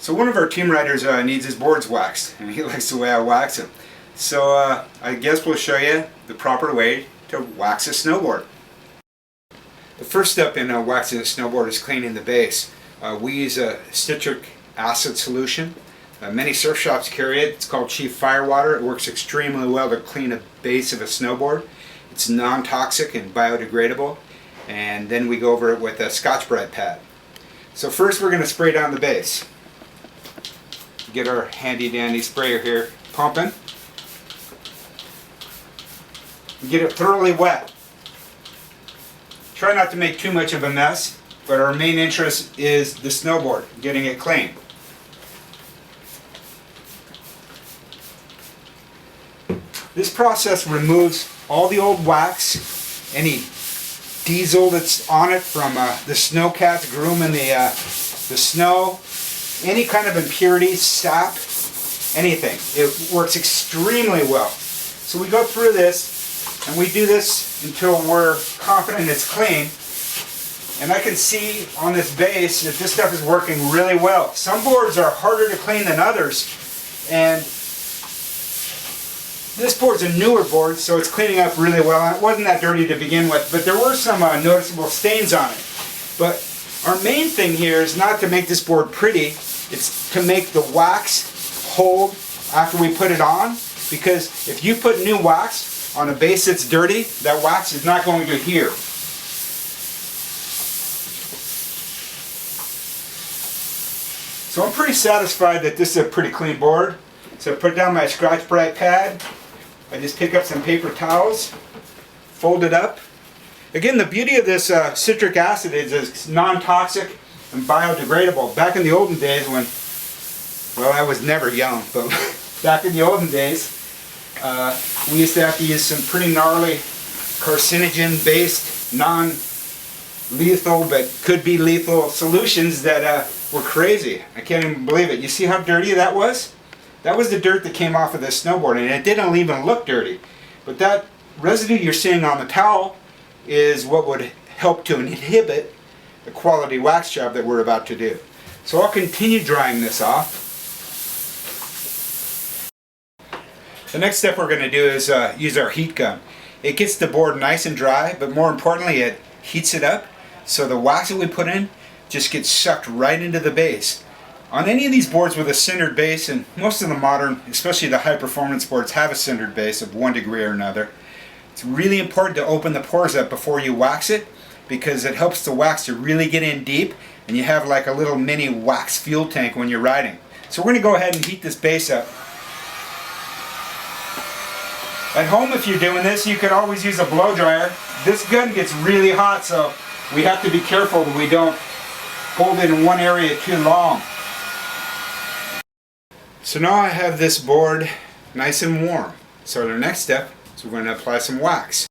So one of our team riders needs his boards waxed, and he likes the way I wax them. So I guess we'll show you the proper way to wax a snowboard. The first step in waxing a snowboard is cleaning the base. We use a citric acid solution. Many surf shops carry it. It's called Chief Firewater. It works extremely well to clean a base of a snowboard. It's non-toxic and biodegradable. And then we go over it with a Scotch-Brite pad. So first we're going to spray down the base. Get our handy dandy sprayer here pumping. Get it thoroughly wet. Try not to make too much of a mess, but our main interest is the snowboard, getting it clean. This process removes all the old wax, any diesel that's on it from the snowcats grooming the snow, any kind of impurities, sap, anything. It works extremely well. So we go through this and we do this until we're confident it's clean. And I can see on this base that this stuff is working really well. Some boards are harder to clean than others, and this board's a newer board, so it's cleaning up really well. It wasn't that dirty to begin with, but there were some noticeable stains on it. But our main thing here is not to make this board pretty, it's to make the wax hold after we put it on, because if you put new wax on a base that's dirty, that wax is not going to adhere. So I'm pretty satisfied that this is a pretty clean board. So I put down my Scotch-Brite pad. I just pick up some paper towels, fold it up. Again, the beauty of this citric acid is it's non-toxic and biodegradable. Back in the olden days when, well, I was never young, but back in the olden days, we used to have to use some pretty gnarly carcinogen-based, non-lethal, but could be lethal solutions that were crazy. I can't even believe it. You see how dirty that was? That was the dirt that came off of this snowboard, and it didn't even look dirty. But that residue you're seeing on the towel is what would help to inhibit the quality wax job that we're about to do. So I'll continue drying this off. The next step we're going to do is use our heat gun. It gets the board nice and dry, but more importantly it heats it up, so the wax that we put in just gets sucked right into the base. On any of these boards with a centered base, and most of the modern, especially the high performance boards, have a centered base of one degree or another, it's really important to open the pores up before you wax it, because it helps the wax to really get in deep, and you have like a little mini wax fuel tank when you're riding. So we're going to go ahead and heat this base up. At home, if you're doing this, you could always use a blow dryer. This gun gets really hot, so we have to be careful that we don't hold it in one area too long. So now I have this board nice and warm. So the next step is we're going to apply some wax.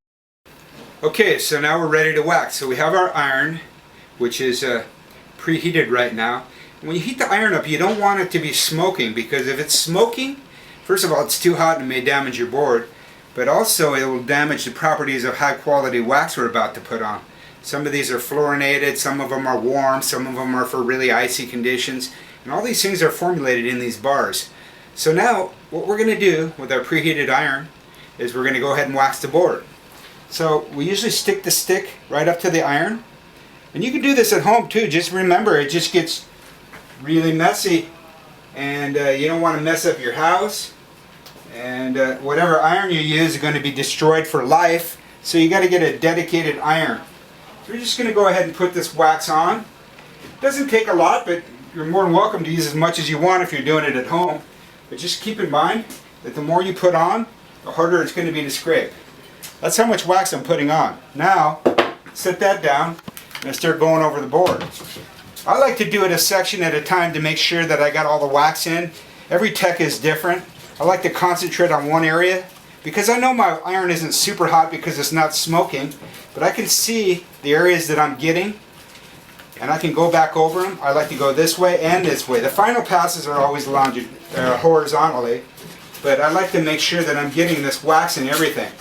Okay, so now we're ready to wax. So we have our iron, which is preheated right now. When you heat the iron up, you don't want it to be smoking, because if it's smoking, first of all, it's too hot and may damage your board, but also it will damage the properties of high quality wax we're about to put on. Some of these are fluorinated, some of them are warm, some of them are for really icy conditions, and all these things are formulated in these bars. So now what we're going to do with our preheated iron is we're going to go ahead and wax the board. So we usually stick the stick right up to the iron, and you can do this at home too. Just remember, it just gets really messy, and you don't want to mess up your house, and whatever iron you use is going to be destroyed for life, so you got to get a dedicated iron. So we're just going to go ahead and put this wax on. It doesn't take a lot, but you're more than welcome to use as much as you want if you're doing it at home. But just keep in mind that the more you put on, the harder it's going to be to scrape. That's how much wax I'm putting on. Now, set that down and I start going over the board. I like to do it a section at a time to make sure that I got all the wax in. Every tech is different. I like to concentrate on one area, because I know my iron isn't super hot because it's not smoking, but I can see the areas that I'm getting, and I can go back over them. I like to go this way and this way. The final passes are always horizontally, but I like to make sure that I'm getting this wax and everything.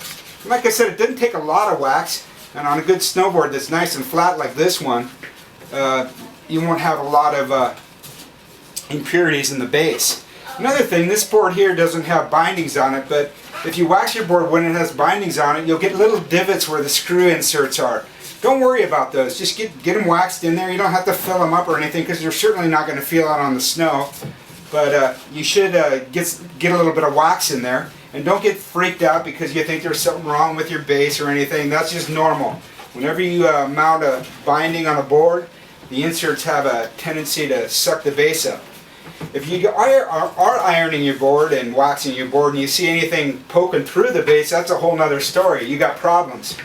Like I said, it didn't take a lot of wax, and on a good snowboard that's nice and flat like this one, you won't have a lot of impurities in the base. Another thing, this board here doesn't have bindings on it, but if you wax your board when it has bindings on it, you'll get little divots where the screw inserts are. Don't worry about those. Just get them waxed in there. You don't have to fill them up or anything because you're certainly not going to feel out on the snow. But you should get a little bit of wax in there. And don't get freaked out because you think there's something wrong with your base or anything. That's just normal. Whenever you mount a binding on a board, the inserts have a tendency to suck the base up. If you are ironing your board and waxing your board and you see anything poking through the base, that's a whole nother story. You got problems.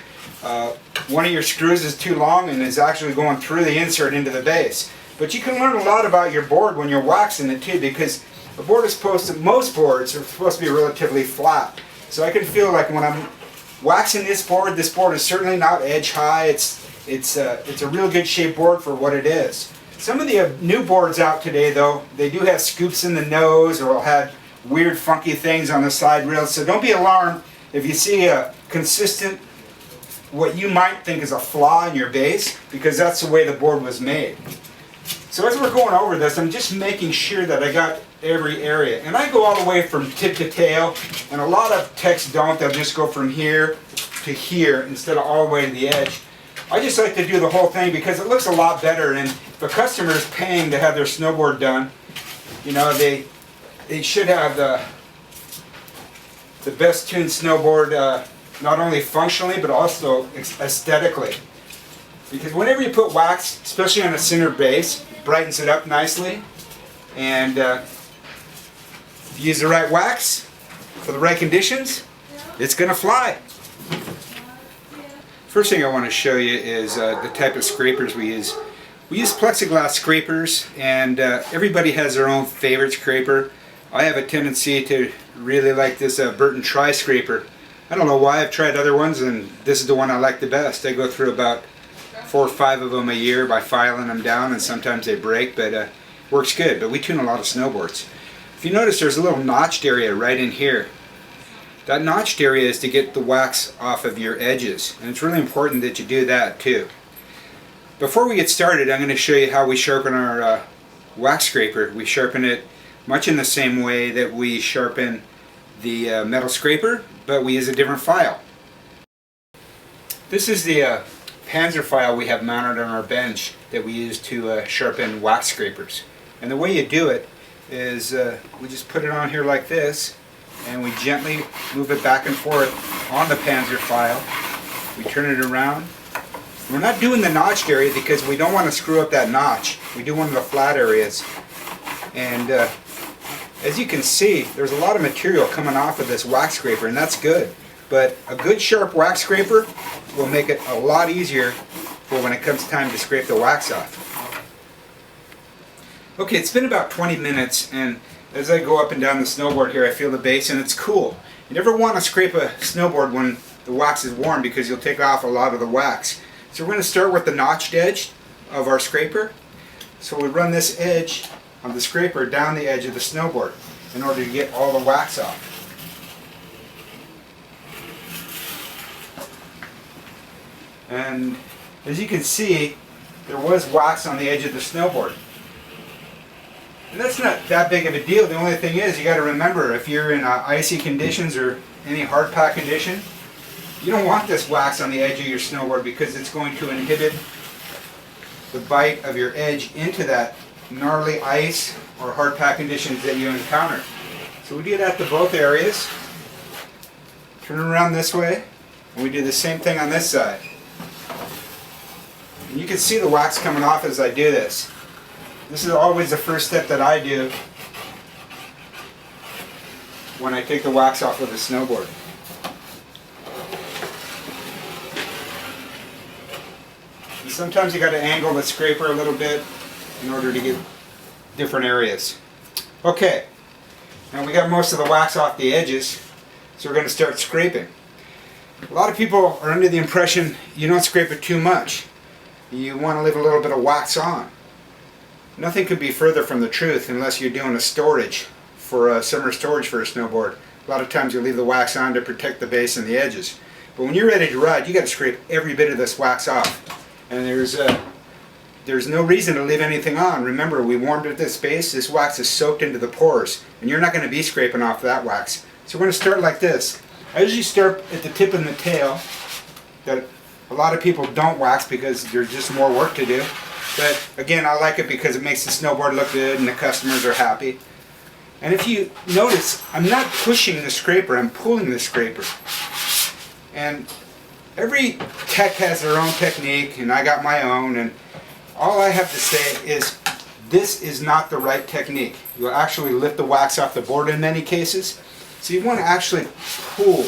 One of your screws is too long and is actually going through the insert into the base. But you can learn a lot about your board when you're waxing it too, because a board is most boards are supposed to be relatively flat. So I can feel like when I'm waxing this board is certainly not edge high. It's a real good shaped board for what it is. Some of the new boards out today, though, they do have scoops in the nose or will have weird funky things on the side rails. So don't be alarmed if you see a consistent, what you might think is a flaw in your base, because that's the way the board was made. So as we're going over this, I'm just making sure that I got every area. And I go all the way from tip to tail, and a lot of techs don't. They'll just go from here to here instead of all the way to the edge. I just like to do the whole thing because it looks a lot better, and if a customer is paying to have their snowboard done, you know, they should have the best tuned snowboard, not only functionally but also aesthetically. Because whenever you put wax, especially on a center base, it brightens it up nicely, and if you use the right wax for the right conditions, it's going to fly. First thing I want to show you is the type of scrapers we use. We use plexiglass scrapers, and everybody has their own favorite scraper. I have a tendency to really like this Burton Tri scraper. I don't know why. I've tried other ones, and this is the one I like the best. I go through about 4 or 5 of them a year by filing them down, and sometimes they break, but works good. But we tune a lot of snowboards. If you notice, there's a little notched area right in here. That notched area is to get the wax off of your edges, and it's really important that you do that too. Before we get started, I'm going to show you how we sharpen our wax scraper. We sharpen it much in the same way that we sharpen the metal scraper, but we use a different file. This is the Panzer file we have mounted on our bench that we use to sharpen wax scrapers. And the way you do it is we just put it on here like this, and we gently move it back and forth on the Panzer file. We turn it around. We're not doing the notched area because we don't want to screw up that notch. We do one of the flat areas. And as you can see, there's a lot of material coming off of this wax scraper, and that's good. But a good sharp wax scraper will make it a lot easier for when it comes time to scrape the wax off. Okay, it's been about 20 minutes, and as I go up and down the snowboard here, I feel the base, and it's cool. You never want to scrape a snowboard when the wax is warm because you'll take off a lot of the wax. So we're going to start with the notched edge of our scraper. So we run this edge of the scraper down the edge of the snowboard in order to get all the wax off. And as you can see, there was wax on the edge of the snowboard. And that's not that big of a deal. The only thing is, you got to remember, if you're in icy conditions or any hard pack condition, you don't want this wax on the edge of your snowboard because it's going to inhibit the bite of your edge into that gnarly ice or hard pack conditions that you encounter. So we do that to both areas. Turn it around this way, and we do the same thing on this side. And you can see the wax coming off as I do this. This is always the first step that I do when I take the wax off of the snowboard. And sometimes you got to angle the scraper a little bit in order to get different areas. Okay, now we got most of the wax off the edges, so we're going to start scraping. A lot of people are under the impression you don't scrape it too much. You want to leave a little bit of wax on. Nothing could be further from the truth unless you're doing a storage for a summer storage for a snowboard. A lot of times you leave the wax on to protect the base and the edges. But when you're ready to ride, you got to scrape every bit of this wax off. And there's there's no reason to leave anything on. Remember, we warmed at this base. This wax is soaked into the pores, and you're not going to be scraping off that wax. So we're going to start like this. I usually start at the tip and the tail. That a lot of people don't wax because there's just more work to do. But again, I like it because it makes the snowboard look good and the customers are happy. And if you notice, I'm not pushing the scraper, I'm pulling the scraper. And every tech has their own technique, and I got my own, and all I have to say is this is not the right technique. You'll actually lift the wax off the board in many cases. So you want to actually pull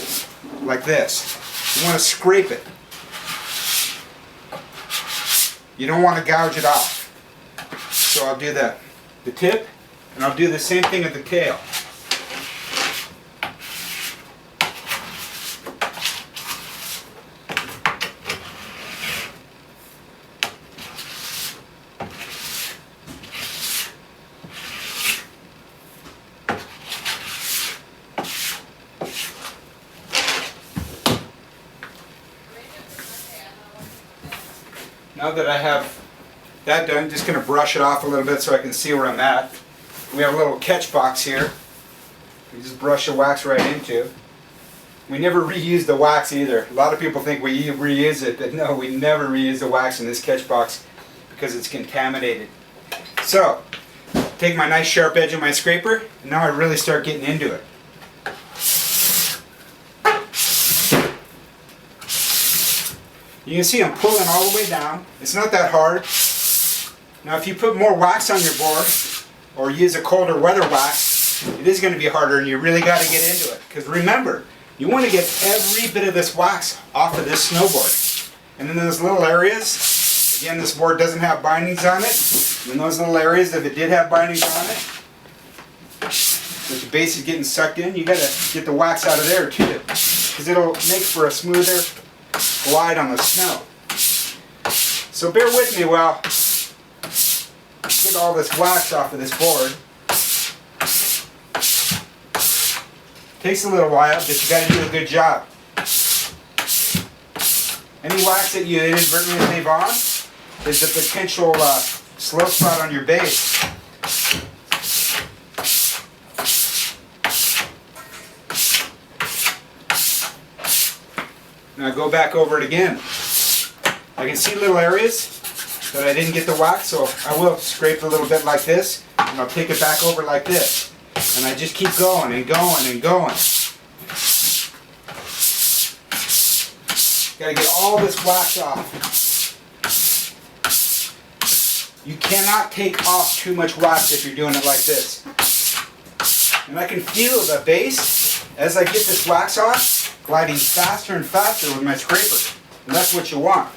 like this. You want to scrape it. You don't want to gouge it off. So I'll do the tip, and I'll do the same thing at the tail. Now that I have that done, I'm just going to brush it off a little bit so I can see where I'm at. We have a little catch box here. We just brush the wax right into. We never reuse the wax either. A lot of people think we reuse it, but no, we never reuse the wax in this catch box because it's contaminated. So, take my nice sharp edge of my scraper, and now I really start getting into it. You can see I'm pulling all the way down. It's not that hard. Now if you put more wax on your board or use a colder weather wax, it is going to be harder, and you really got to get into it. Because remember, you want to get every bit of this wax off of this snowboard. And in those little areas, again, this board doesn't have bindings on it. In those little areas, if it did have bindings on it, if the base is getting sucked in, you got to get the wax out of there too. Because it'll make for a smoother glide on the snow. So bear with me while I get all this wax off of this board. Takes a little while, but you got to do a good job. Any wax that you inadvertently leave on is a potential slow spot on your base. Now go back over it again. I can see little areas that I didn't get the wax, so I will scrape a little bit like this, and I'll take it back over like this. And I just keep going and going and going. Gotta get all this wax off. You cannot take off too much wax if you're doing it like this. And I can feel the base, as I get this wax off, gliding faster and faster with my scraper. And that's what you want.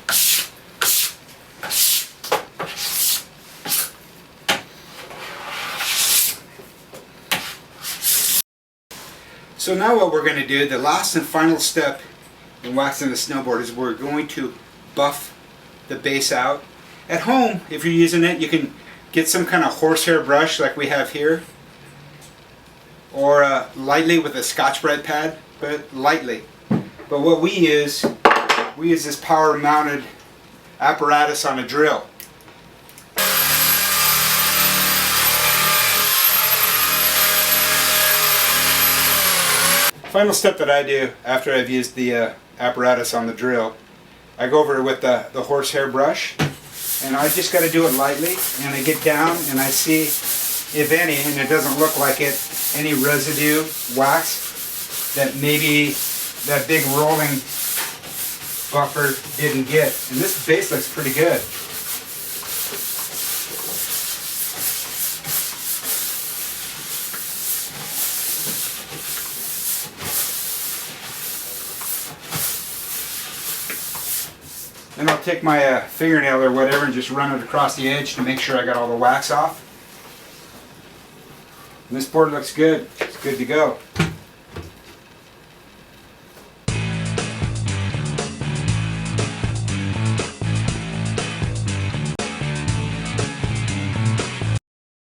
So now what we're going to do, the last and final step in waxing the snowboard, is we're going to buff the base out. At home, if you're using it, you can get some kind of horsehair brush like we have here, or lightly with a Scotch-Brite pad, but lightly. But what we use this power-mounted apparatus on a drill. Final step that I do after I've used the apparatus on the drill, I go over with the horsehair brush, and I just got to do it lightly, and I get down and I see, if any, and it doesn't look like it, any residue wax that maybe that big rolling buffer didn't get. And this base looks pretty good. Then I'll take my fingernail or whatever and just run it across the edge to make sure I got all the wax off. And this board looks good. It's good to go.